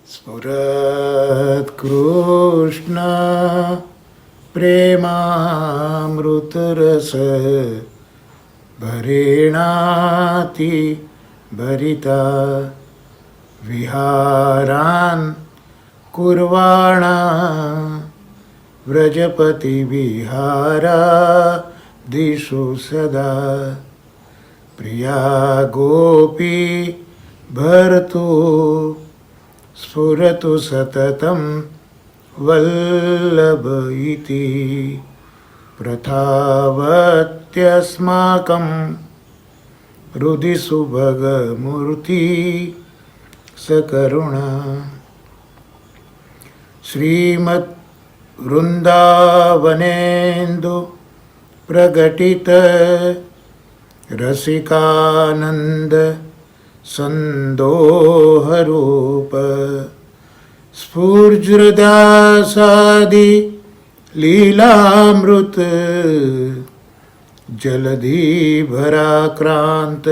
સ્ફુરત કૃષ્ણ પ્રેમામૃતરસ ભરેણાતિ ભરિતા વિહારાન કુર્વાણા વ્રજપતિ વિહારા દિશુ સદા પ્રિયા ગોપી ભરતુ સ્ફુરતુ સતતમ વલ્લભ ઇતિ પ્રથાવત્યસ્માકં હૃદિ સુભગમૂર્તિ સકરુણા શ્રીમદ વૃંદાવનેન્દુ પ્રગટિત રસિકાનંદ સંદોહરૂપ સ્ફુર્જૃદાસાદિ લીલામૃત જલધિભરાક્રાંત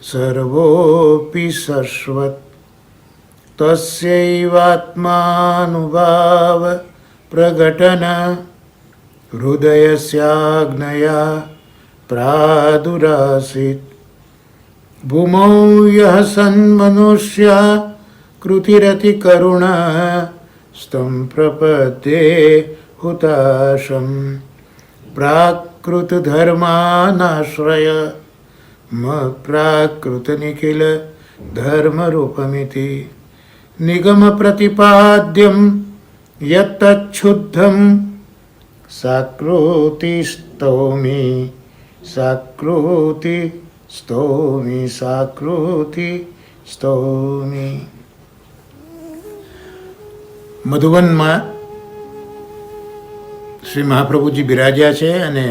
સર્વોપિ શશ્વત તસ્યૈવાત્માનુભાવ પ્રગટન હૃદયસ્યાગ્નયા પ્રાદુરાસીત ભૂમૌ યઃ સન્મનુષ્યા કૃતિરતિ કરુણા સ્તં પ્રપદ્યે હુતાશમ પ્રાકૃત ધર્માનાશ્રય પ્રાકૃત નિખિલ ધર્મરૂપમિતિ નિગમ પ્રતિપાદ્યમ યત્તચ્છુદ્ધમ સાકૃતિ સ્તૌમિ સાકૃતિ સ્તૌમિ સાકૃતિ સ્તૌમિ. મધુવનમાં શ્રી મહાપ્રભુજી બિરાજ્યા છે અને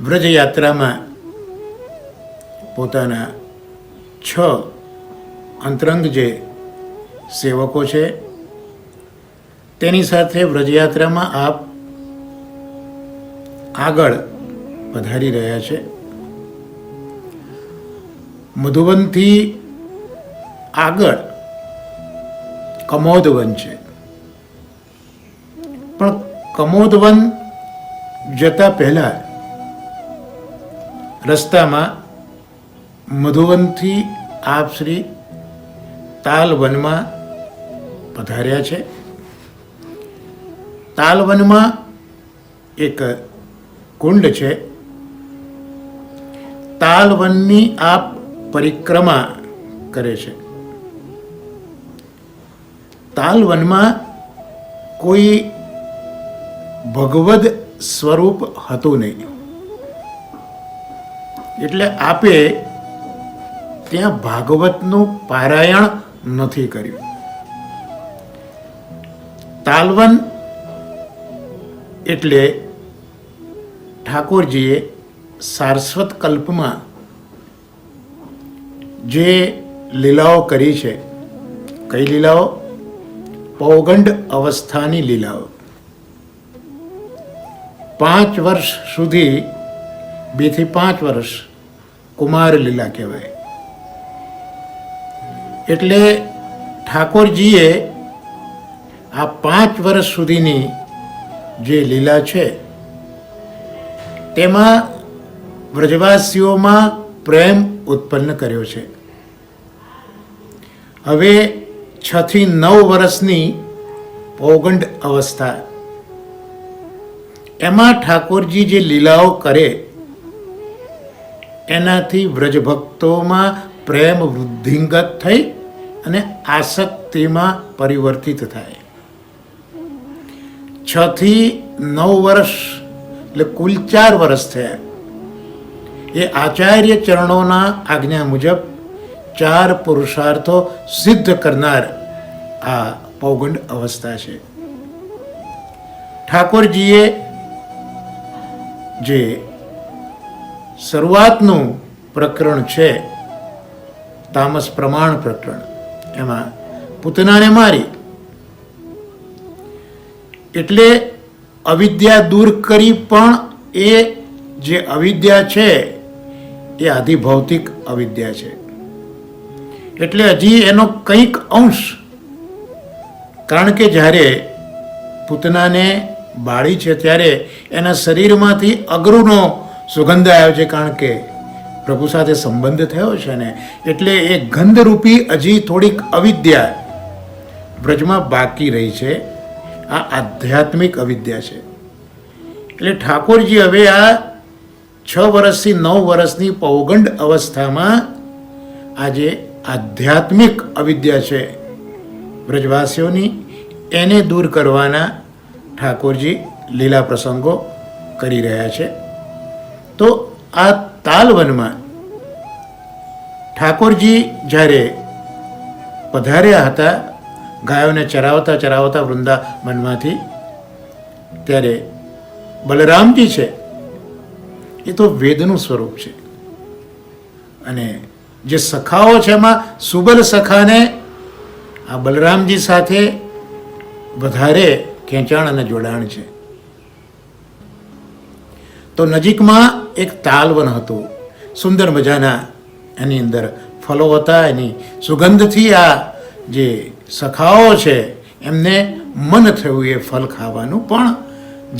વ્રજયાત્રામાં પોતાના 6 અંતરંગ જે સેવકો છે તેની સાથે વ્રજયાત્રામાં આપ આગળ પધારી રહ્યા છે. મધુવનથી આગળ કમોદવન છે, પણ કમોદવન જતા પહેલા રસ્તામાં મધુવનથી આપ શ્રી તાલવનમાં પધાર્યા છે. તાલવનમાં એક કુંડ છે. તાલવનની આપ પરિક્રમા કરે છે. તાલવનમાં કોઈ ભગવદ સ્વરૂપ હતું નહીં, એટલે આપે ત્યાં ભાગવતનું પારાયણ નથી કર્યું. તાલવન એટલે ઠાકોરજીએ સારસ્વત કલ્પમાં જે લીલાઓ કરી છે. કઈ લીલાઓ? પૌગંડ અવસ્થાની લીલાઓ. 5 વર્ષ સુધી, 2 થી 5 વર્ષ કુમાર લીલા કહેવાય. એટલે ઠાકોરજીએ આ 5 વર્ષ સુધીની જે લીલા છે તેમાં વ્રજવાસીઓમાં પ્રેમ ઉત્પન્ન કર્યો છે. હવે 6 થી 9 વર્ષની પૌગંડ અવસ્થા, એમાં ઠાકોરજી જે લીલાઓ કરે એનાથી વ્રજભક્તોમાં પ્રેમ વૃદ્ધિંગત થઈ અને આસક્તિમાં પરિવર્તિત થાય. 6 થી 9 વર્ષ એટલે કુલ 4 વર્ષ થયા. એ આચાર્ય ચરણોના આજ્ઞા મુજબ 4 પુરુષાર્થો સિદ્ધ કરનાર આ પૌગંડ અવસ્થા છે. ઠાકોરજીએ જે શરૂઆતનું પ્રકરણ છે, તામસ પ્રમાણ પ્રકરણ, એમાં પૂતનાને મારી એટલે અવિદ્યા દૂર કરી, પણ એ જે અવિદ્યા છે એ આધિભૌતિક અવિદ્યા છે. એટલે હજી એનો કંઈક અંશ કારણ કે જ્યારે પૂતનાને બાળી છે ત્યારે એના શરીરમાંથી અગરુનો સુગંધ આવ્યો છે, કારણ કે પ્રભુ સાથે સંબંધ થયો છે ને, એટલે એ ગંધરૂપી હજી થોડીક અવિદ્યા બ્રજમાં બાકી રહી છે. આ આધ્યાત્મિક અવિદ્યા છે. એટલે ઠાકોરજી હવે આ 6 વર્ષથી 9 વર્ષની પૌગંડ અવસ્થામાં આજે આધ્યાત્મિક અવિદ્યા છે બ્રજવાસીઓની, એને દૂર કરવાના ઠાકોરજી લીલા પ્રસંગો કરી રહ્યા છે. તો આ તાલવનમાં ઠાકોરજી જ્યારે પધાર્યા હતા ગાયોને ચરાવતા ચરાવતા વૃંદાવનમાંથી, ત્યારે બલરામજી છે એ તો વેદનું સ્વરૂપ છે, અને જે સખાઓ છે એમાં સુબલ સખાને આ બલરામજી સાથે વધારે ખેંચાણ અને જોડાણ છે. તો નજીકમાં એક તાલવન હતું, સુંદર મજાના, એની અંદર ફળો હતા, એની સુગંધથી આ જે સખાઓ છે એમને મન થયું એ ફળ ખાવાનું, પણ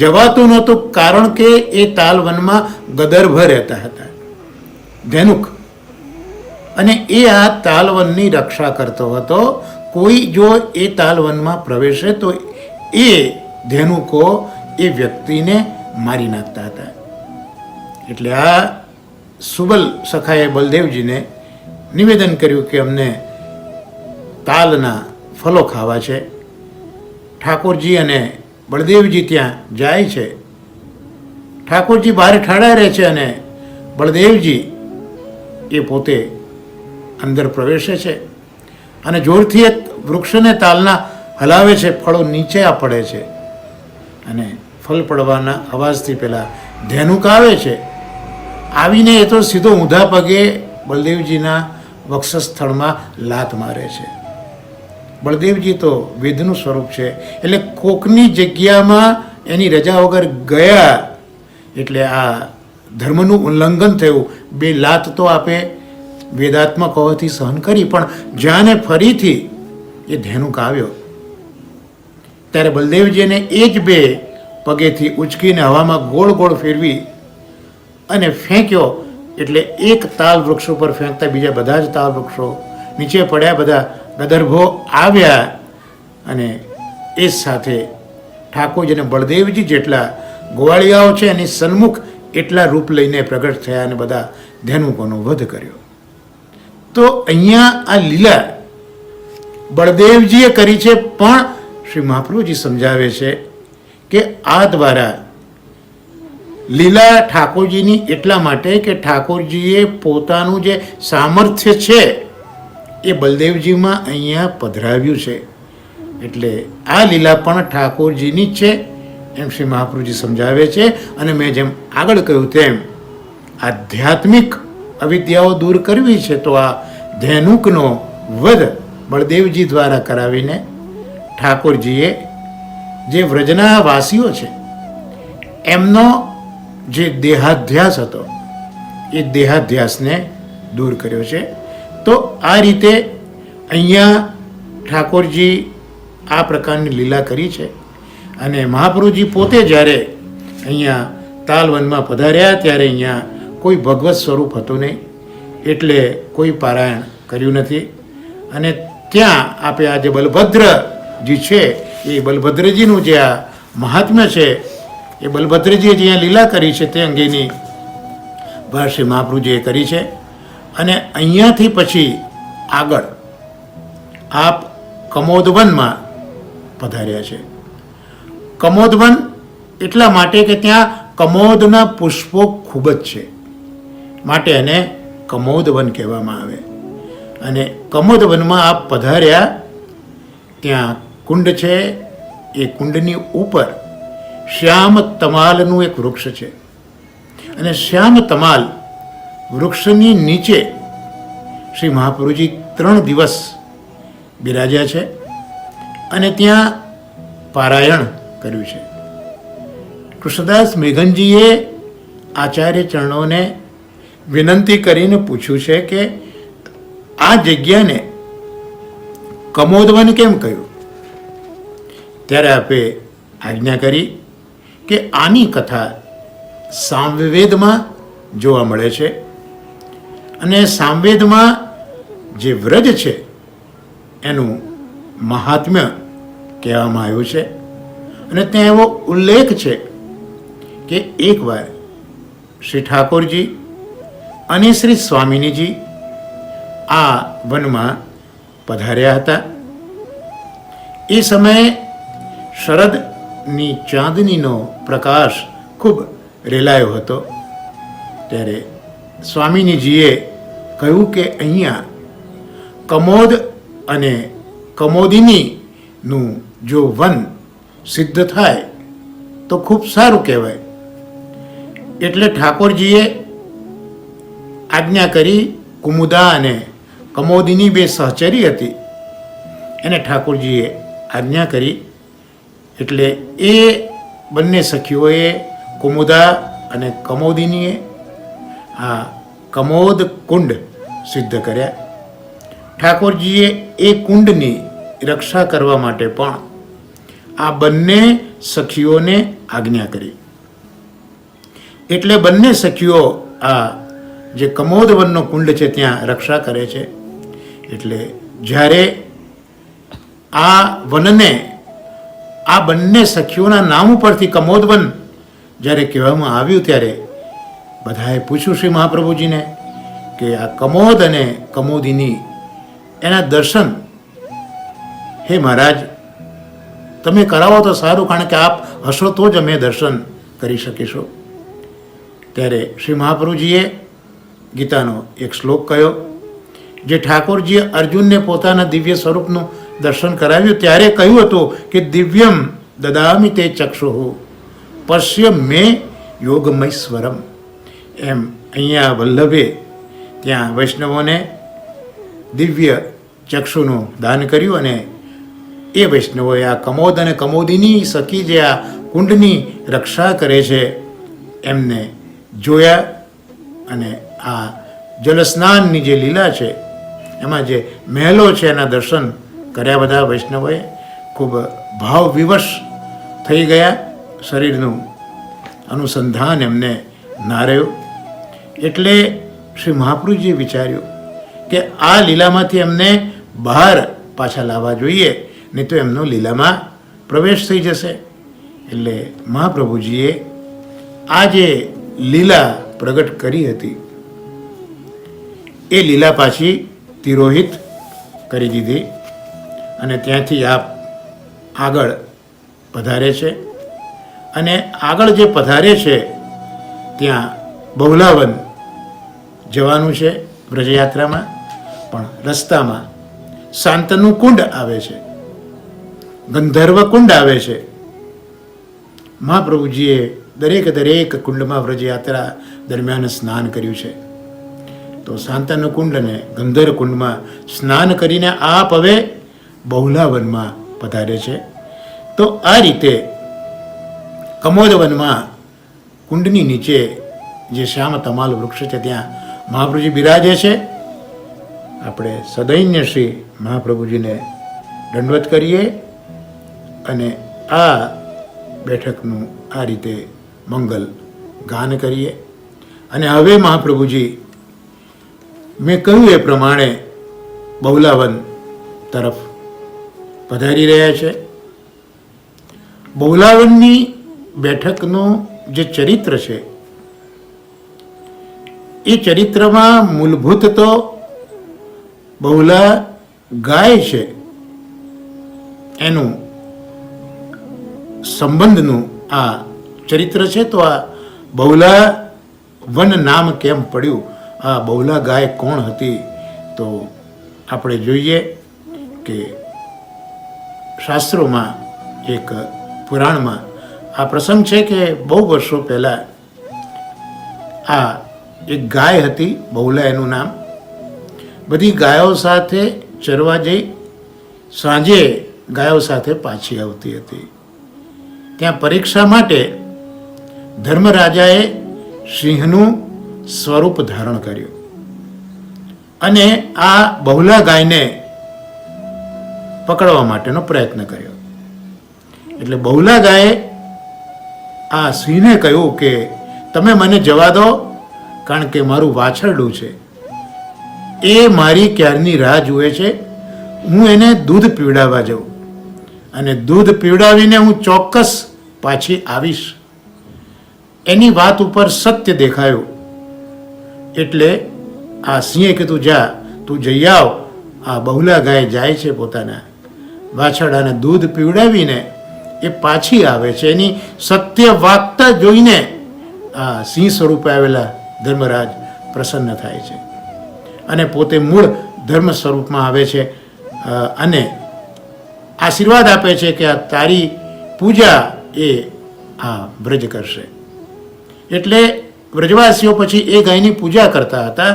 જવાતું નહોતું, કારણ કે એ તાલવનમાં ગદર્ભ રહેતા હતા, ધેનુક, અને એ આ તાલવનની રક્ષા કરતો હતો. કોઈ જો એ તાલવનમાં પ્રવેશે તો એ ધેનુકો એ વ્યક્તિને મારી નાખતા હતા. એટલે આ સુબલ સખાએ બલદેવજીને નિવેદન કર્યું કે અમને તાલના ફળો ખાવા છે. ઠાકોરજી અને બળદેવજી ત્યાં જાય છે. ઠાકોરજી બહાર ઠાડા રહે છે અને બળદેવજી એ પોતે અંદર પ્રવેશે છે અને જોરથી એક વૃક્ષને તાલના હલાવે છે. ફળો નીચે આ પડે છે અને ફળ પડવાના અવાજથી પેલા ધેનુક આવે છે. આવીને એ તો સીધો ઊંધા પગે બળદેવજીના વક્ષસ્થળમાં લાત મારે છે. બળદેવજી તો વેદનું સ્વરૂપ છે, એટલે કોકની જગ્યામાં એની રજા વગર ગયા એટલે આ ધર્મનું ઉલ્લંઘન થયું. 2 લાત તો આપે વેદાત્મક હોવાથી સહન કરી, પણ જ્યાંને ફરીથી એ ધેનુક આવ્યો ત્યારે બલદેવજીને એ જ 2 પગેથી ઉચકીને હવામાં ગોળ ગોળ ફેરવી અને ફેંક્યો. એટલે એક તાલ વૃક્ષ ઉપર ફેંકતા બીજા બધા જ તાલ વૃક્ષો નીચે પડ્યા, બધા ગદર્ભો આવ્યા, અને એ સાથે ઠાકોરજી અને બળદેવજી જેટલા ગોવાળિયાઓ છે એની સન્મુખ એટલા રૂપ લઈને પ્રગટ થયા અને બધા ધેનુકોનો વધ કર્યો. તો અહીંયા આ લીલા બળદેવજીએ કરી છે, પણ શ્રી મહાપ્રભુજી સમજાવે છે કે આ દ્વારા લીલા ઠાકોરજીની એટલા માટે કે ઠાકોરજીએ પોતાનું જે સામર્થ્ય છે એ બલદેવજીમાં અહીંયા પધરાવ્યું છે. એટલે આ લીલા પણ ઠાકોરજીની જ છે એમ શ્રી મહાપ્રભુજી સમજાવે છે. અને મેં જેમ આગળ કહ્યું તેમ આધ્યાત્મિક અવિદ્યાઓ દૂર કરવી છે તો આ ધેનુકનો વધ બળદેવજી દ્વારા કરાવીને ઠાકોરજીએ જે વ્રજના વાસીઓ છે એમનો જે દેહાધ્યાસ હતો એ દેહાધ્યાસને દૂર કર્યો છે. તો આ રીતે અહીંયા ઠાકોરજી આ પ્રકારની લીલા કરી છે. અને મહાપ્રભુજી પોતે જ્યારે અહીંયા તાલવનમાં પધાર્યા ત્યારે અહીંયા કોઈ ભગવત સ્વરૂપ હતું નહીં, એટલે કોઈ પારાયણ કર્યું નથી. અને ત્યાં આપણે આ જે બલભદ્રજી છે એ બલભદ્રજીનું જે આ મહાત્મ્ય છે એ બલભદ્રજીએ જે લીલા કરી છે તે અંગેની વાત શ્રી મહાપ્રભુજીએ કરી છે. અને અહીંયાથી પછી આગળ આપ કમોદવનમાં પધાર્યા છે. કમોદવન એટલા માટે કે ત્યાં કમોદના પુષ્પો ખૂબ જ છે, માટે એને કમોદવન કહેવામાં આવે. અને કમોદવનમાં આપ પધાર્યા, ત્યાં કુંડ છે, એ કુંડની ઉપર શ્યામ તમાલનું એક વૃક્ષ છે, અને શ્યામ તમાલ વૃક્ષની નીચે શ્રી મહાપ્રભુજી 3 દિવસ બિરાજ્યા છે અને ત્યાં પારાયણ કર્યું છે. કૃષ્ણદાસ મેઘનજીએ આચાર્ય ચરણોને વિનંતી કરીને પૂછ્યું છે કે આ જગ્યાને કમોદવન કેમ કહ્યું? ત્યારે આપે આજ્ઞા કરી કે આની કથા સામવેદમાં જોવા મળે છે અને સામવેદમાં જે વ્રજ છે એનું મહાત્મ્ય કહેવામાં આવ્યું છે અને ત્યાં એવો ઉલ્લેખ છે કે એકવાર શ્રી ઠાકોરજી અને શ્રી સ્વામિનીજી આ વનમાં પધાર્યા હતા. એ સમયે શરદની ચાંદનીનો પ્રકાશ ખૂબ રેલાયો હતો. ત્યારે સ્વામિનીજીએ કહ્યું કે અહીંયા કમોદ અને કમોદિનીનું જો વન સિદ્ધ થાય તો ખૂબ સારું કહેવાય. એટલે ઠાકોરજીએ આજ્ઞા કરી. કુમુદા અને કમોદિની બે સહચરી હતી, એને ઠાકોરજીએ આજ્ઞા કરી. એટલે એ બંને સખીઓએ, કુમુદા અને કમોદિનીએ આ કમોદ કુંડ સિદ્ધ કર્યા. ઠાકોરજીએ એ કુંડની રક્ષા કરવા માટે પણ આ બંને સખીઓને આજ્ઞા કરી. એટલે બંને સખીઓ આ જે કમોદ વનનો કુંડ છે ત્યાં રક્ષા કરે છે. એટલે જ્યારે આ વનને આ બંને સખીઓના નામ ઉપરથી કમોદવન જ્યારે કહેવામાં આવ્યું ત્યારે બધાએ પૂછ્યું શ્રી મહાપ્રભુજીને કે આ કમોદ અને કમોદિની એના દર્શન હે મહારાજ તમે કરાવો તો સારું, કારણ કે આપ હશો તો જ અમે દર્શન કરી શકીશું. ત્યારે શ્રી મહાપ્રભુજીએ ગીતાનો એક શ્લોક કહ્યો, જે ઠાકોરજીએ અર્જુનને પોતાના દિવ્ય સ્વરૂપનું દર્શન કરાવ્યું ત્યારે કહ્યું હતું કે દિવ્યમ દદામિ તે ચક્ષુઃ પશ્ય મે યોગમૈશ્વરમ. એમ અહીંયા વલ્લભે ત્યાં વૈષ્ણવોને દિવ્ય ચક્ષુનું દાન કર્યું અને એ વૈષ્ણવોએ આ કમોદ અને કમોદિની સખી જે આ કુંડની રક્ષા કરે છે એમને જોયા અને આ જલસ્નાનની જે લીલા છે એમાં જે મહેલો છે એના દર્શન કર્યા. બધા વૈષ્ણવોએ ખૂબ ભાવ વિવશ થઈ ગયા. શરીરનું અનુસંધાન એમને ના રહ્યું. એટલે શ્રી મહાપ્રભુજીએ વિચાર્યું કે આ લીલામાંથી એમને બહાર પાછા લાવવા જોઈએ, નહીં તો એમનો લીલામાં પ્રવેશ થઈ જશે. એટલે મહાપ્રભુજીએ આ જે લીલા પ્રગટ કરી હતી એ લીલા પાછી તિરોહિત કરી દીધી અને ત્યાંથી આપ આગળ પધારે છે. અને આગળ જે પધારે છે ત્યાં બહુલાવન જવાનું છે વ્રજયાત્રામાં, પણ રસ્તામાં શાંતનુ કુંડ આવે છે, ગંધર્વ કુંડ આવે છે. મહાપ્રભુજીએ દરેક કુંડમાં વ્રજયાત્રા દરમિયાન સ્નાન કર્યું છે. તો શાંતનુ કુંડ અને ગંધર્વ કુંડમાં સ્નાન કરીને આપ હવે બહુલાવનમાં પધારે છે. તો આ રીતે કમોદવનમાં કુંડની નીચે જે શ્યામ તમાલ વૃક્ષ છે ત્યાં મહાપ્રભુજી બિરાજે છે. આપણે સદૈન્ય શ્રી મહાપ્રભુજીને દંડવત કરીએ અને આ બેઠકનું આ રીતે મંગલ ગાન કરીએ. અને હવે મહાપ્રભુજી મેં કહ્યું એ પ્રમાણે બહુલાવન તરફ પધારી રહ્યા છે. બહુલાવનની બેઠકનું જે ચરિત્ર છે એ ચરિત્રમાં મૂળભૂત તો બહુલા ગાય છે એનું સંબંધનું આ ચરિત્ર છે. તો આ બહુલા વન નામ કેમ પડ્યું, આ બહુલા ગાય કોણ હતી, તો આપણે જોઈએ કે શાસ્ત્રોમાં એક પુરાણમાં આ પ્રસંગ છે કે બહુ વર્ષો પહેલાં આ એક ગાય હતી, બહુલા એનું નામ. બધી ગાયો સાથે ચરવા જઈ સાંજે ગાયો સાથે પાછી આવતી હતી. ત્યાં પરીક્ષા માટે ધર્મરાજાએ સિંહનું સ્વરૂપ ધારણ કર્યું અને આ બહુલા ગાયને પકડવા માટેનો પ્રયત્ન કર્યો. એટલે બહુલા ગાયે આ સિંહને કહ્યું કે તમે મને જવા દો, કારણ કે મારું વાછરડું છે એ મારી ક્યારની રાહ જુએ છે. હું એને દૂધ પીવડાવવા જાઉં અને દૂધ પીવડાવીને હું ચોક્કસ પાછી આવીશ. એની વાત ઉપર સત્ય દેખાયું એટલે આ સિંહે કીધું, જા તું જઈ આવ. આ બહુલા ગાય જાય છે, પોતાના વાછરડાને દૂધ પીવડાવીને એ પાછી આવે છે. એની સત્ય વાર્તા જોઈને આ સિંહ સ્વરૂપે આવેલા ધર્મરાજ પ્રસન્ન થાય છે અને પોતે મૂળ ધર્મ સ્વરૂપમાં આવે છે અને આશીર્વાદ આપે છે કે આ તારી પૂજા એ આ વ્રજ કરશે. એટલે વ્રજવાસીઓ પછી એ ગાયની પૂજા કરતા હતા.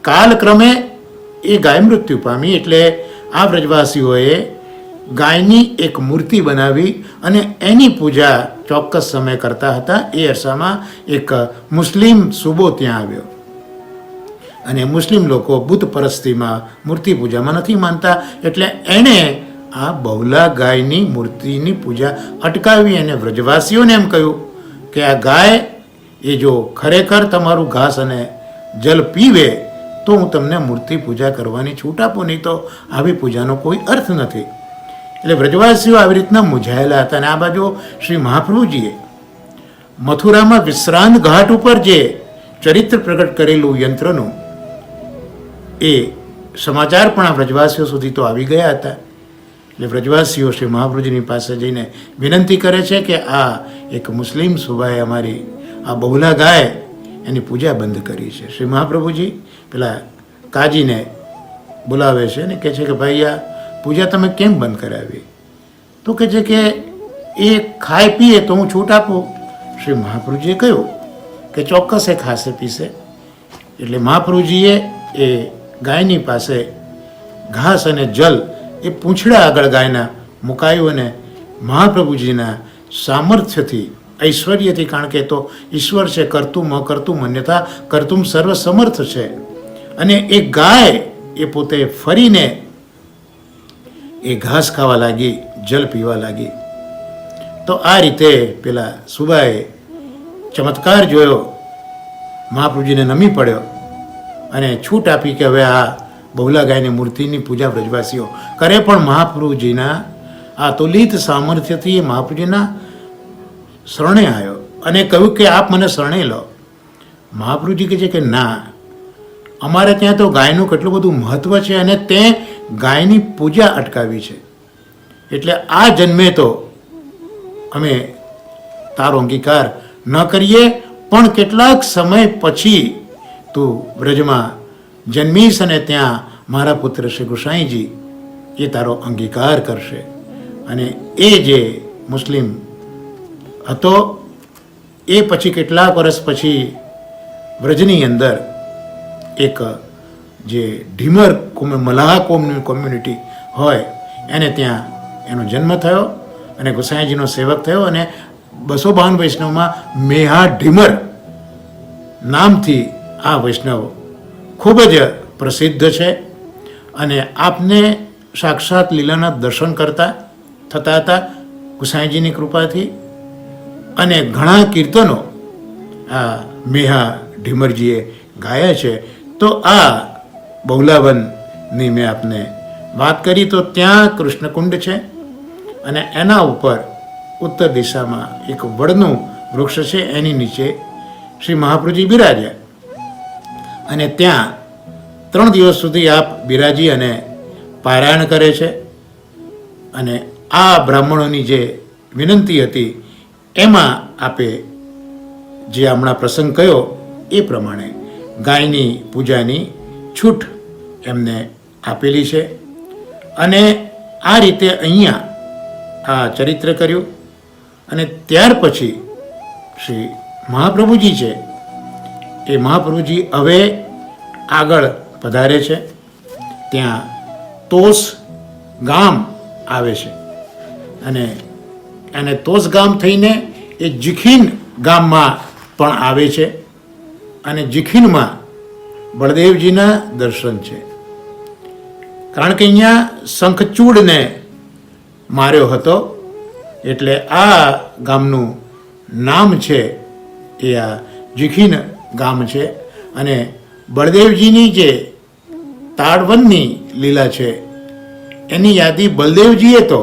કાલક્રમે એ ગાય મૃત્યુ પામી એટલે આ વ્રજવાસીઓએ ગાયની એક મૂર્તિ બનાવી અને એની પૂજા ચોક્કસ સમય કરતા હતા. એ અરસામાં એક મુસ્લિમ સૂબો ત્યાં આવ્યો અને મુસ્લિમ લોકો બુત પરસ્તીમાં, મૂર્તિ પૂજામાં નથી માનતા. એટલે એણે આ બહુલા ગાયની મૂર્તિની પૂજા અટકાવી અને વ્રજવાસીઓને એમ કહ્યું કે આ ગાય એ જો ખરેખર તમારું ઘાસ અને જલ પીવે તો હું તમને મૂર્તિ પૂજા કરવાની છૂટ આપું, નહીં તો આવી પૂજાનો કોઈ અર્થ નથી. એટલે વ્રજવાસીઓ આવી રીતના મૂંઝાયેલા હતા. અને આ બાજુ શ્રી મહાપ્રભુજીએ મથુરામાં વિશ્રાંત ઘાટ ઉપર જે ચરિત્ર પ્રગટ કરેલું યંત્રનું એ સમાચાર પણ આ વ્રજવાસીઓ સુધી તો આવી ગયા હતા. એટલે વ્રજવાસીઓ શ્રી મહાપ્રભુજીની પાસે જઈને વિનંતી કરે છે કે આ એક મુસ્લિમ સુબાએ અમારી આ બહુલા ગાય એની પૂજા બંધ કરી છે. શ્રી મહાપ્રભુજી પેલા કાજીને બોલાવે છે ને કહે છે કે ભાઈ આ પૂજા તમે કેમ બંધ કરાવી? તો કહે છે કે એ ખાય પીએ તો હું છૂટ આપું. શ્રી મહાપ્રભુજીએ કહ્યું કે ચોક્કસ એ ખાશે પીશે. એટલે મહાપ્રભુજીએ એ ગાયની પાસે ઘાસ અને જલ એ પૂંછડા આગળ ગાયના મુકાયું અને મહાપ્રભુજીના સામર્થ્યથી, ઐશ્વર્યથી, કારણ કે તો ઈશ્વર છે, કરતું કરતું મન્યતા કરતું સર્વ સમર્થ છે. અને એ ગાય એ પોતે ફરીને એ ઘાસ ખાવા લાગી, જલ પીવા લાગી. તો આ રીતે પેલા સુબાએ ચમત્કાર જોયો, મહાપ્રભુજીને નમી પડ્યો અને છૂટ આપી કે હવે આ બહુલા ગાયની મૂર્તિની પૂજા વ્રજવાસીઓ કરે. પણ મહાપ્રભુજીના આ તુલિત સામર્થ્યથી મહાપ્રભુજીના શરણે આવ્યો અને કહ્યું કે આપ મને શરણે લો. મહાપ્રભુજી કહે છે કે ના, અમારે ત્યાં તો ગાયનું કેટલું બધું મહત્વ છે અને તે ગાયની પૂજા અટકાવી છે, એટલે આ જન્મે તો અમે તારો અંગીકાર ન કરીએ, પણ કેટલાક સમય પછી તું વ્રજમાં જન્મીશ અને ત્યાં મારા પુત્ર શ્રી ગુસાઈજી એ તારો અંગીકાર કરશે. અને એ જે મુસ્લિમ હતો એ પછી કેટલાક વર્ષ પછી વ્રજની અંદર એક જે ઢીમર મલાહ કોમની કોમ્યુનિટી હોય એને ત્યાં એનો જન્મ થયો અને ગુસાઈજીનો સેવક થયો. અને 252 વૈષ્ણવમાં મેહા ઢીમર નામથી આ વૈષ્ણવ ખૂબ જ પ્રસિદ્ધ છે અને આપને સાક્ષાત લીલાના દર્શન કરતા થતા હતા ગુસાઈજીની કૃપાથી. અને ઘણા કીર્તનો આ મેહા ઢીમરજીએ ગાયા છે. તો આ બહુલાવનની મેં આપને વાત કરી. તો ત્યાં કૃષ્ણકુંડ છે અને એના ઉપર ઉત્તર દિશામાં એક વડનું વૃક્ષ છે, એની નીચે શ્રી મહાપ્રભુજી બિરાજ્યા. અને ત્યાં 3 દિવસ સુધી આપ બિરાજી અને પારાયણ કરે છે. અને આ બ્રાહ્મણોની જે વિનંતી હતી એમાં આપે જે હમણાં પ્રસંગ કયો એ પ્રમાણે ગાયની પૂજાની છૂટ એમને આપેલી છે. અને આ રીતે અહીંયા આ ચરિત્ર કર્યું. અને ત્યાર પછી શ્રી મહાપ્રભુજી છે એ મહાપ્રભુજી હવે આગળ પધારે છે. ત્યાં તોસ ગામ આવે છે અને તોસ ગામ થઈને એ જીખીન ગામમાં પણ આવે છે. અને જીખીનમાં બળદેવજીના દર્શન છે, કારણ કે અહીંયા શંખચૂડને માર્યો હતો એટલે આ ગામનું નામ છે એ આ જીખીન ગામ છે. અને બળદેવજીની જે તાડવનની લીલા છે એની યાદી બલદેવજીએ તો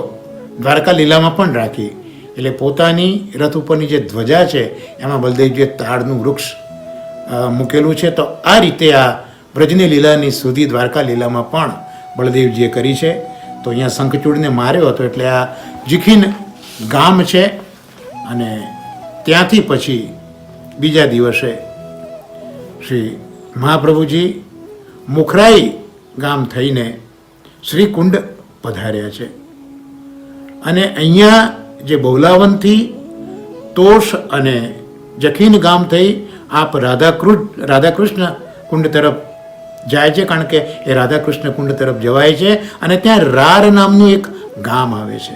દ્વારકા લીલામાં પણ રાખી. એટલે પોતાની રથ ઉપરની જે ધ્વજા છે એમાં બલદેવજીએ તાડનું વૃક્ષ મૂકેલું છે. તો આ રીતે આ વ્રજની લીલાની સુધી દ્વારકા લીલામાં પણ બળદેવજીએ કરી છે. તો અહીંયા શંખચૂડને માર્યો હતો એટલે આ જીખીન ગામ છે. અને ત્યાંથી પછી બીજા દિવસે શ્રી મહાપ્રભુજી મુખરાઈ ગામ થઈને શ્રીકુંડ પધાર્યા છે. અને અહીંયા જે બહુલાવનથી તોષ અને જખીન ગામ થઈ આપ રાધાકૃષ્ણ કુંડ તરફ જાય છે, કારણ કે એ રાધાકૃષ્ણ કુંડ તરફ જવાય છે. અને ત્યાં રાર નામનું એક ગામ આવે છે.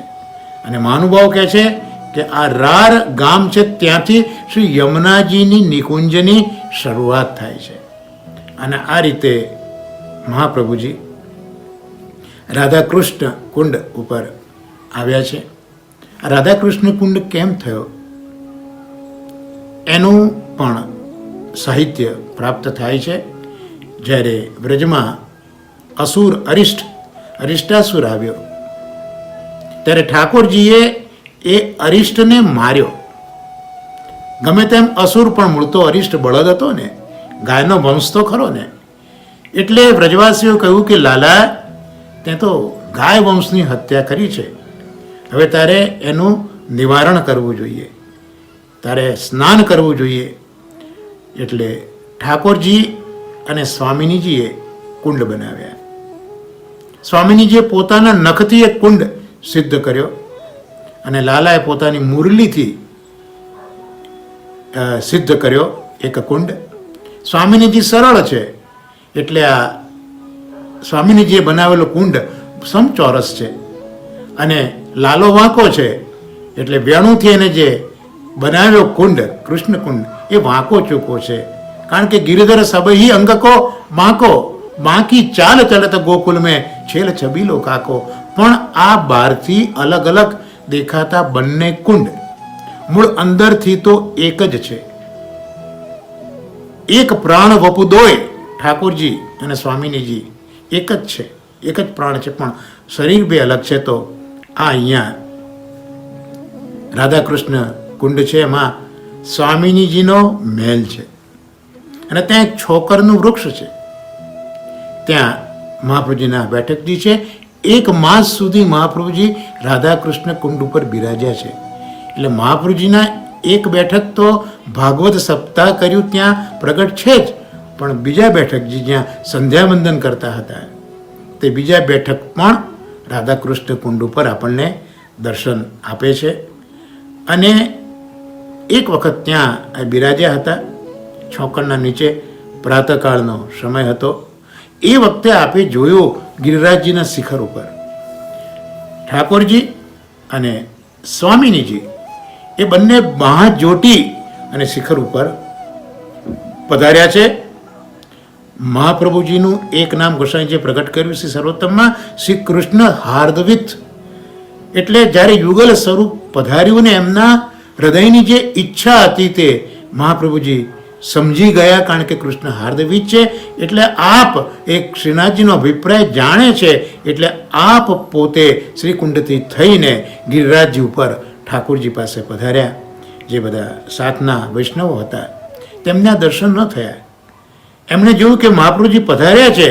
અને મહાનુભાવ કહે છે કે આ રાર ગામ છે ત્યાંથી શ્રી યમુનાજીની નિકુંજની શરૂઆત થાય છે. અને આ રીતે મહાપ્રભુજી રાધાકૃષ્ણ કુંડ ઉપર આવ્યા છે. રાધાકૃષ્ણ કુંડ કેમ થયો એનું પણ સાહિત્ય પ્રાપ્ત થાય છે. જ્યારે વ્રજમાં અરિષ્ટાસુર આવ્યો ત્યારે ઠાકોરજીએ એ અરિષ્ટને માર્યો. ગમે તેમ અસુર પણ મૂળ તો અરિષ્ટ બળદ હતો ને, ગાયનો વંશ તો ખરો ને. એટલે વ્રજવાસીઓ કહ્યું કે લાલા, તે તો ગાય વંશની હત્યા કરી છે, હવે તારે એનું નિવારણ કરવું જોઈએ, તારે સ્નાન કરવું જોઈએ. એટલે ઠાકોરજી અને સ્વામિનીજીએ કુંડ બનાવ્યા. સ્વામિનીજીએ પોતાના નખથી એક કુંડ સિદ્ધ કર્યો અને લાલાએ પોતાની મુરલીથી સિદ્ધ કર્યો એક કુંડ. સ્વામિનીજી સરળ છે એટલે આ સ્વામિનીજીએ બનાવેલો કુંડ સમચોરસ છે. અને લાલો વાંકો છે એટલે વેણુથી એને જે બનાવ્યો કુંડ કૃષ્ણ કુંડ એ વાંકો ચૂકો છે. કારણ કે ગિરિધર સબહી અંગકો બાંકો બાકી ચાલ ચલત ગોકુલ મેં છેલ છબીલો કાકો. પણ આ બહારથી અલગ અલગ દેખાતા બંને કુંડ મૂળ અંદરથી તો એક જ છે. એક પ્રાણ વપુદોય ઠાકોરજી અને સ્વામિનીજી એક જ છે, એક જ પ્રાણ છે, પણ શરીર બે અલગ છે. તો આ અહીંયા રાધાકૃષ્ણ કુંડ છે, એમાં સ્વામિનીજીનો મહેલ છે અને ત્યાં એક છોકરનું વૃક્ષ છે. ત્યાં મહાપ્રભુજીના બેઠકજી છે. 1 માસ સુધી મહાપ્રભુજી રાધાકૃષ્ણ કુંડ ઉપર બિરાજ્યા છે. એટલે મહાપ્રભુજીના એક બેઠક તો ભાગવત સપ્તાહ કર્યું ત્યાં પ્રગટ છે જ, પણ બીજા બેઠકજી જ્યાં સંધ્યાવંદન કરતા હતા તે બીજા બેઠક પણ રાધાકૃષ્ણ કુંડ ઉપર આપણને દર્શન આપે છે. અને એક વખત ત્યાં બિરાજ્યા હતા. છોકરના નીચે પ્રાતઃકાળનો સમય હતો. એ વખતે આપે જોયો ગિરિરાજજીના શિખર ઉપર ઠાકોરજી અને સ્વામિનીજી એ બંને બાહ જોટી અને શિખર ઉપર પધાર્યા છે. મહાપ્રભુજીનું એક નામ ગોસાઈજીએ પ્રગટ કર્યું શ્રી સર્વોત્તમમાં, શ્રી કૃષ્ણ હાર્દવિત. એટલે જ્યારે યુગલ સ્વરૂપ પધાર્યું ને એમના હૃદયની જે ઈચ્છા હતી તે મહાપ્રભુજી સમજી ગયા. કારણ કે કૃષ્ણ હાર્દવિત છે એટલે આપ એક શ્રીનાથજીનો અભિપ્રાય જાણે છે. એટલે આપ પોતે શ્રીકુંડથી થઈને ગિરિરાજજી ઉપર ઠાકોરજી પાસે પધાર્યા. જે બધા સાથના વૈષ્ણવો હતા તેમના દર્શન ન થયા. એમણે જોયું કે મહાપ્રભુજી પધાર્યા છે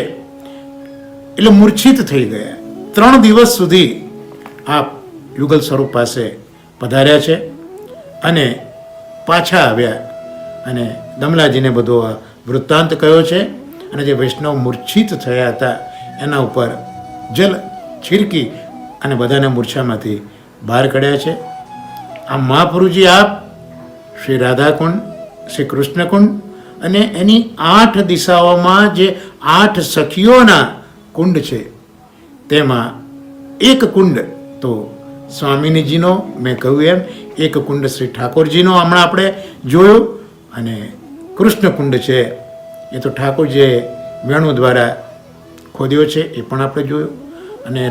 એટલે મૂર્છિત થઈ ગયા. 3 દિવસ સુધી આપ યુગલ સ્વરૂપ પાસે પધાર્યા છે અને પાછા આવ્યા અને દમલાજીને બધો વૃત્તાંત કહ્યો છે. અને જે વૈષ્ણવ મૂર્છિત થયા હતા એના ઉપર જલ છીરકી અને બધાને મૂર્છામાંથી બહાર કાઢ્યા છે. આ મહાપુરુજી આપ શ્રી રાધાકુંડ, શ્રી કૃષ્ણકુંડ અને એની 8 દિશાઓમાં જે 8 સખીઓના કુંડ છે તેમાં એક કુંડ તો સ્વામિનીજીનો મેં કહ્યું એમ, એક કુંડ શ્રી ઠાકોરજીનો હમણાં આપણે જોયું, અને કૃષ્ણકુંડ છે એ તો ઠાકોરજીએ વેણુ દ્વારા ખોદ્યો છે એ પણ આપણે જોયું. અને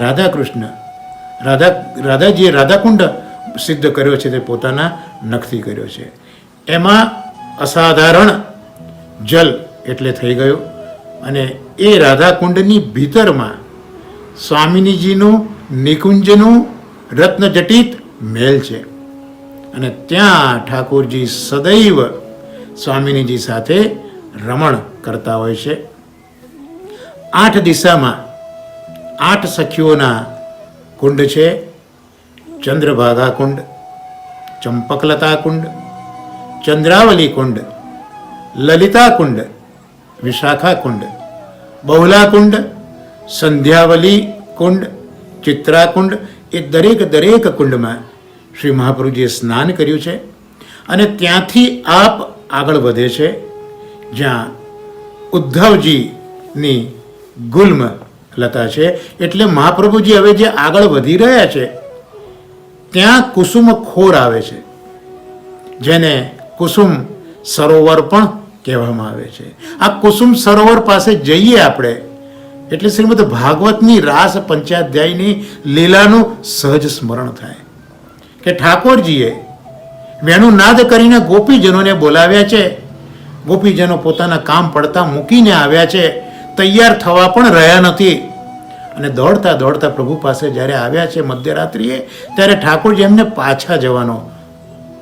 રાધાજીએ રાધાકુંડ સિદ્ધ કર્યો છે તે પોતાના નખથી કર્યો છે. એમાં અસાધારણ જલ એટલે થઈ ગયું. અને એ રાધાકુંડની ભીતરમાં સ્વામિનીજીનું નિકુંજનું રત્નજટિત મહેલ છે. અને ત્યાં ઠાકોરજી સદૈવ સ્વામિનીજી સાથે રમણ કરતા હોય છે. 8 દિશામાં 8 સખીઓના કુંડ છે. ચંદ્રભાગા કુંડ, ચંપકલતા કુંડ, ચંદ્રાવલી કુંડ, લલિતા કુંડ, વિશાખા કુંડ, બહુલા કુંડ, સંધ્યાવલી કુંડ, ચિત્રા કુંડ. એ દરેક કુંડમાં શ્રી મહાપ્રભુજીએ સ્નાન કર્યું છે. અને ત્યાંથી આપ આગળ વધે છે જ્યાં ઉદ્ધવજીની ગુલ્મ લતા છે. એટલે મહાપ્રભુજી હવે જે આગળ વધી રહ્યા છે ત્યાં કુસુમ ખોર આવે છે, જેને કુસુમ સરોવર પણ કહેવામાં આવે છે. આ કુસુમ સરોવર પાસે જઈએ આપણે એટલે શ્રીમદ ભાગવતની રાસ પંચાધ્યાયની લીલાનું સહજ સ્મરણ થાય કે ઠાકોરજીએ વેણુનાદ કરીને ગોપીજનોને બોલાવ્યા છે. ગોપીજનો પોતાના કામ પડતા મૂકીને આવ્યા છે, તૈયાર થવા પણ રહ્યા નથી. અને દોડતા દોડતા પ્રભુ પાસે જ્યારે આવ્યા છે મધ્યરાત્રિએ, ત્યારે ઠાકોરજી એમને પાછા જવાનો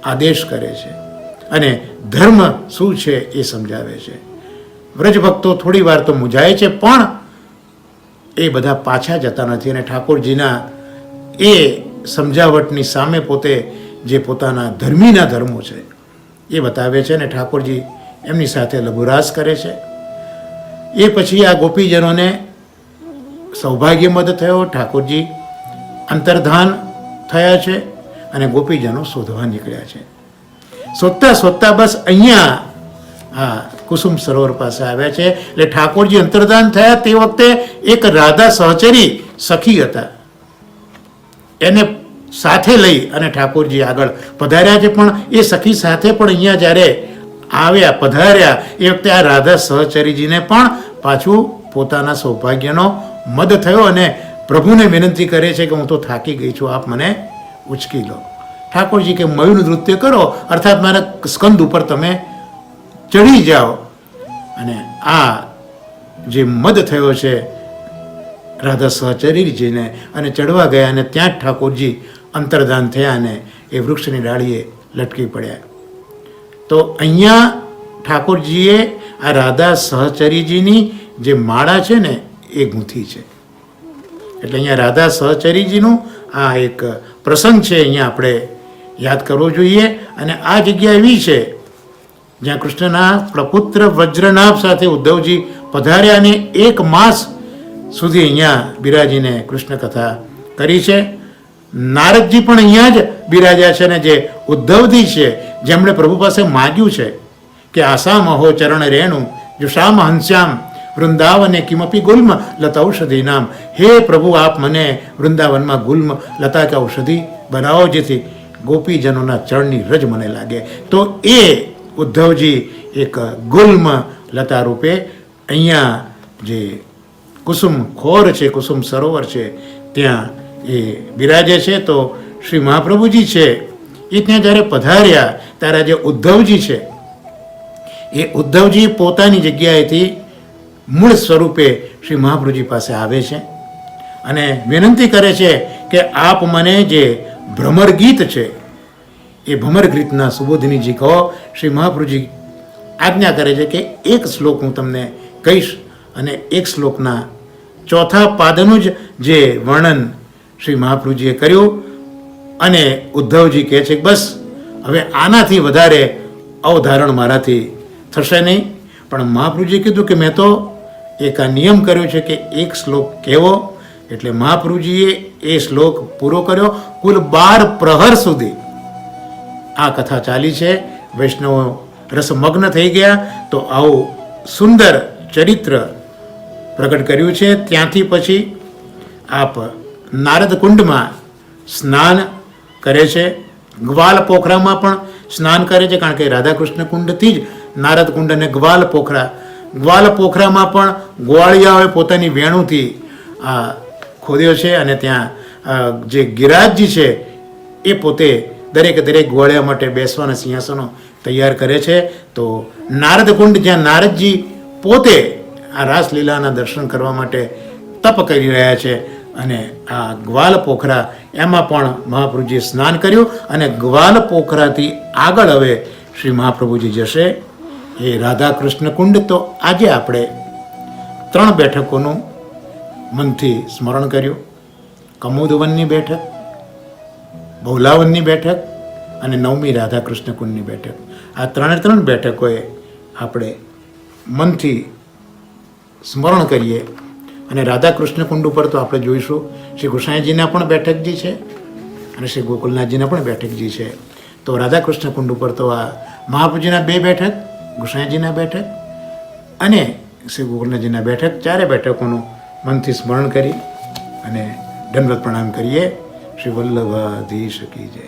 આદેશ કરે છે અને ધર્મ શું છે એ સમજાવે છે. વ્રજ ભક્તો થોડી વાર તો મૂંઝાય છે, પણ એ બધા પાછા જતા નથી. અને ઠાકોરજીના એ સમજાવટની સામે પોતે જે પોતાના ધર્મીના ધર્મો છે એ બતાવે છે. અને ઠાકોરજી એમની સાથે લઘુરાસ કરે છે. એ પછી આ ગોપીજનોને સૌભાગ્યમદ થયો. ઠાકોરજી અંતર્ધાન થયા છે અને ગોપીજનો શોધવા નીકળ્યા છે. શોધતા બસ અહીંયા આ કુસુમ સરોવર પાસે આવ્યા છે. એટલે ઠાકોરજી અંતર્ધાન થયા તે વખતે એક રાધા સહચરી સખી હતા, એને સાથે લઈ અને ઠાકોરજી આગળ પધાર્યા છે. પણ એ સખી સાથે પણ અહીંયા જ્યારે આવ્યા પધાર્યા એ વખતે આ રાધા સહચરીજીને પણ પાછું પોતાના સૌભાગ્યનો મદ થયો અને પ્રભુને વિનંતી કરે છે કે હું તો થાકી ગઈ છું, આપ મને ઉચકી લો. ઠાકોરજી કે મયુર નૃત્ય કરો, અર્થાત મારા સ્કંદ ઉપર તમે ચડી જાઓ. અને આ જે મદ થયો છે રાધા સહચરીજીને અને ચડવા ગયા અને ત્યાં જ ઠાકોરજી અંતર્ધાન થયા અને એ વૃક્ષની ડાળીએ લટકી પડ્યા. તો અહીંયા ઠાકોરજીએ આ રાધા સહચરીજીની જે માળા છે ને એ ગૂંથી છે. એટલે અહીંયા રાધા સહચરીજીનું આ એક પ્રસંગ છે, અહીંયા આપણે યાદ કરવો જોઈએ. અને આ જગ્યા એવી છે જ્યાં કૃષ્ણના પ્રપુત્ર વજ્રનાભ સાથે ઉદ્ધવજી પધાર્યા અને 1 માસ સુધી અહીંયા બિરાજીને કૃષ્ણ કથા કરી છે. નારદજી પણ અહીંયા જ બિરાજ્યા છે. અને જે ઉદ્ધવજી છે જેમણે પ્રભુ પાસે માગ્યું છે કે આસામ અહો ચરણ રેણુ જુષામ હંસ્યામ વૃંદાવને કિમપી ગુલ્મ લતા ઔષધિ નામ. હે પ્રભુ, આપ મને વૃંદાવનમાં ગુલ્મ લતા કે ઔષધિ બનાવો, જેથી ગોપીજનોના ચરણની રજ મને લાગે. તો એ ઉદ્ધવજી એક ગુલ્મ લતા રૂપે અહીંયા જે કુસુમ ખોર છે, કુસુમ સરોવર છે, ત્યાં એ બિરાજે છે. તો શ્રી મહાપ્રભુજી છે એ ત્યાં જ્યારે પધાર્યા ત્યારે જે ઉદ્ધવજી છે એ ઉદ્ધવજી પોતાની જગ્યાએથી મૂળ સ્વરૂપે શ્રી મહાપ્રભુજી પાસે આવે છે અને વિનંતી કરે છે કે આપ મને જે ભ્રમર ગીત છે એ ભ્રમર ગીતના સુબોધિનીજી કહો. શ્રી મહાપ્રભુજી આજ્ઞા કરે છે કે 1 શ્લોક હું તમને કહીશ અને 1 શ્લોકના ચોથા પાદનું જ જે વર્ણન શ્રી મહાપ્રભુજીએ કર્યું. અને ઉદ્ધવજી કહે છે કે બસ હવે આનાથી વધારે અવધારણ મારાથી થશે નહીં. પણ મહાપ્રભુજીએ કીધું કે મેં તો એક આ નિયમ કર્યો છે કે 1 શ્લોક કહેવો. એટલે મહાપ્રભુજીએ એ શ્લોક પૂરો કર્યો. કુલ 12 પ્રહર સુધી આ કથા ચાલી છે. વૈષ્ણવો રસમગ્ન થઈ ગયા. તો આવું સુંદર ચરિત્ર પ્રગટ કર્યું છે. ત્યાંથી પછી આપ નારદ કુંડમાં સ્નાન કરે છે, ગ્વાલ પોખરામાં પણ સ્નાન કરે છે, કારણ કે રાધાકૃષ્ણ કુંડથી જ નારદ કુંડ અને ગ્વાલ પોખરામાં પણ ગોવાળિયાઓએ પોતાની વેણુથી આ ખોદ્યો છે. અને ત્યાં જે ગિરાજજી છે એ પોતે દરેક ગોળિયા માટે બેસવાના સિંહાસનો તૈયાર કરે છે. તો નારદકુંડ, જ્યાં નારદજી પોતે આ રાસલીલાના દર્શન કરવા માટે તપ કરી રહ્યા છે, અને આ ગ્વાલ પોખરા, એમાં પણ મહાપ્રભુજીએ સ્નાન કર્યું. અને ગ્વાલ પોખરાથી આગળ હવે શ્રી મહાપ્રભુજી જશે એ રાધા કૃષ્ણ કુંડ. તો આજે આપણે 3 બેઠકોનું મનથી સ્મરણ કર્યું. કમોદવનની બેઠક, બહુલાવનની બેઠક અને 9મી રાધા કૃષ્ણ કુંડની બેઠક. આ 3 બેઠકોએ આપણે મનથી સ્મરણ કરીએ. અને રાધા કૃષ્ણ કુંડ ઉપર તો આપણે જોઈશું શ્રી ગોસાઈજીના પણ બેઠકજી છે અને શ્રી ગોકુલનાથજીના પણ બેઠકજી છે. તો રાધા કૃષ્ણ કુંડ ઉપર તો આ મહાપ્રભુજીના 2 બેઠક, ગોસાઈજીના બેઠક અને શ્રી ગોકુલનાથજીના બેઠક, 4 બેઠકોનું મનથી સ્મરણ કરી અને દંડવત પ્રણામ કરીએ. શ્રી વલ્લભાધીશ કી જય.